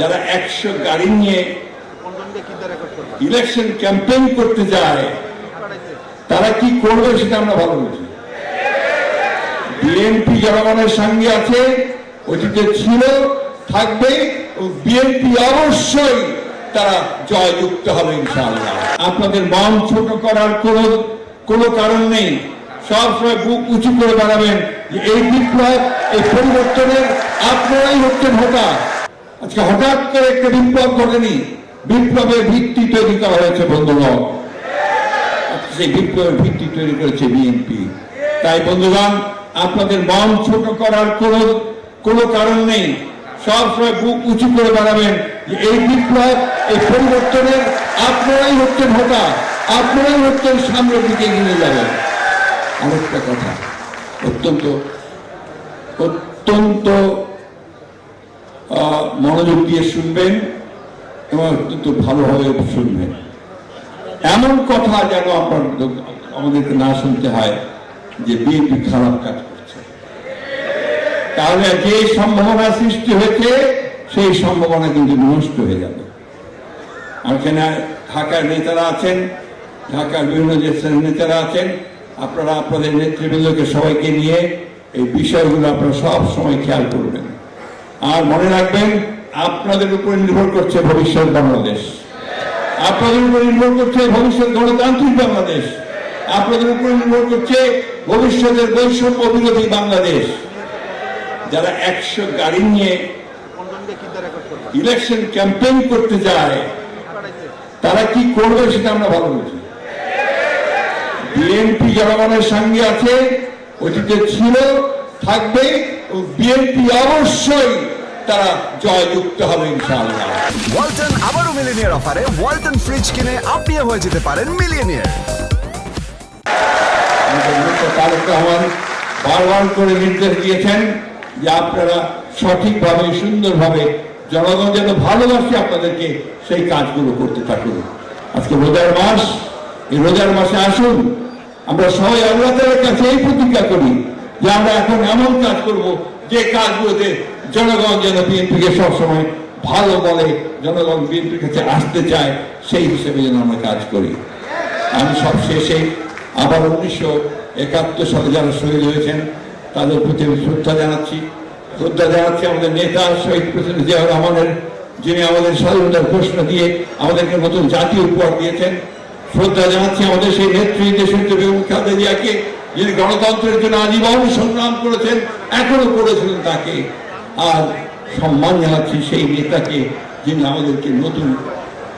যারা 100 গাড়ি নিয়ে ইলেকশন ক্যাম্পেইন করতে যায় তারা কি করবে সেটা আমরা ভালো বুঝি। বিএনপি জনগণের সঙ্গে আছে, অতীতে ছিল, থাকবে। বিএনপি অবশ্যই তারা জয়যুক্ত হবে ইনশাআল্লাহ। আপনাদের মন ছোট করার কোনো কারণ নেই। সবসময় বুক উঁচু করে দাঁড়াবেন যে এই বিপ্লব, এই পরিবর্তনের আপনারাই হচ্ছেন হোতা। আজকে হঠাৎ করে একটা বিপ্লব ঘটেনি, বিপ্লবের ভিত্তি তৈরি করা হয়েছে বন্ধুগণ। সেই বিপ্লবের ভিত্তি তৈরি করেছে বিএনপি। তাই বন্ধুগণ, আপনাদের মন ছোট করার কোনো কারণ নেই। সবসময় বুক উঁচু করে দাঁড়াবেন যে এই বিপ্লব, এই পরিবর্তনের আপনারাই হচ্ছেন হোতা, আপনারাই হচ্ছেন সামনের দিকে এগিয়ে যাবেন। আরেকটা কথা অত্যন্ত মনোযোগ দিয়ে শুনবেন এবং অত্যন্ত ভালোভাবে শুনবেন। এমন কথা যেন আমাদেরকে না শুনতে হয় যে বিএনপি খারাপ কাজ করছে। তাহলে যে সম্ভাবনা সৃষ্টি হয়েছে সেই সম্ভাবনা কিন্তু নষ্ট হয়ে যাবে। এখানে ঢাকার নেতারা আছেন, ঢাকার বিভিন্ন দেশের নেতারা আছেন। আপনারা আপনাদের নেতৃবৃন্দকে সবাইকে নিয়ে এই বিষয়গুলো আপনারা সব সময় খেয়াল করবেন। আর মনে রাখবেন, আপনাদের উপরে নির্ভর করছে ভবিষ্যৎ বাংলাদেশ, আপনাদের উপরে নির্ভর করছে ভবিষ্যৎ গণতান্ত্রিক বাংলাদেশ, আপনাদের উপরে নির্ভর করছে ভবিষ্যতের বৈষম্য বিরোধী বাংলাদেশ। যারা 100 গাড়ি নিয়ে ইলেকশন ক্যাম্পেইন করতে যায় তারা কি করবে সেটা আমরা ভালো বুঝি। বিএনপি জনগণের সঙ্গে আছে, অতীতে ছিল, থাকবে। বিএনপি অবশ্যই তারা জয়যুক্ত হবে ইনশাআল্লাহ। ওয়ালটন আবারও মিলিয়নিয়ার অফারে ওয়ালটন ফ্রিজ কিনে আপনিও হয়ে যেতে পারেন মিলিয়নিয়ার। তারেক রহমান বারবার করে নির্দেশ দিয়েছেন যে আপনারা সঠিকভাবে, সুন্দরভাবে, জনগণ যেন ভালোবাসে আপনাদেরকে, সেই কাজগুলো করতে থাকুন। আজকে রোজার মাস, এই রোজার মাসে আসুন আমরা সবাই আল্লাহ তাআলার কাছে এই প্রতিজ্ঞা করি যে আমরা এখন এমন কাজ করব যে কাজগুলোতে জনগণ যেন বিএনপিকে সবসময় ভালো বলে, জনগণ বিএনপির কাছে আসতে চায়, সেই হিসেবে যেন আমরা কাজ করি। আমি সব শেষে আবার 1971 সালে যারা শহীদ হয়েছেন তাদের প্রতি আমি শ্রদ্ধা জানাচ্ছি আমাদের নেতা শহীদ প্রেসিডেন্ট জিয়াউর রহমানের, যিনি আমাদের স্বাধীনতার ঘোষণা দিয়ে আমাদেরকে নতুন জাতীয় উপহার দিয়েছেন। শ্রদ্ধা জানাচ্ছি আমাদের সেই নেত্রী দেশনেত্রী বেগম খালেদা জিয়াকে, যিনি গণতন্ত্রের জন্য আজীবন সংগ্রাম করেছেন, এখনো করেছিলেন তাকে। আর সম্মান জানাচ্ছি সেই নেতাকে, যিনি আমাদেরকে নতুন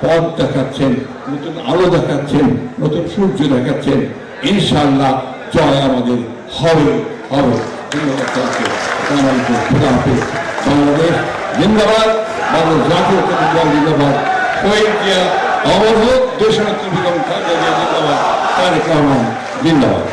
পথ দেখাচ্ছেন, নতুন আলো দেখাচ্ছেন, নতুন সূর্য দেখাচ্ছেন। ইনশাআল্লাহ জয় আমাদের হবে। বাংলাদেশ জিন্দাবাদ, বাংলাদেশ জাতীয় জিন্দাবাদ, শহীদ জিয়া অমর হোক, দেশনেত্রী বেগম খালেদা জিয়া জিন্দাবাদ, তারেক রহমান জিন্দাবাদ।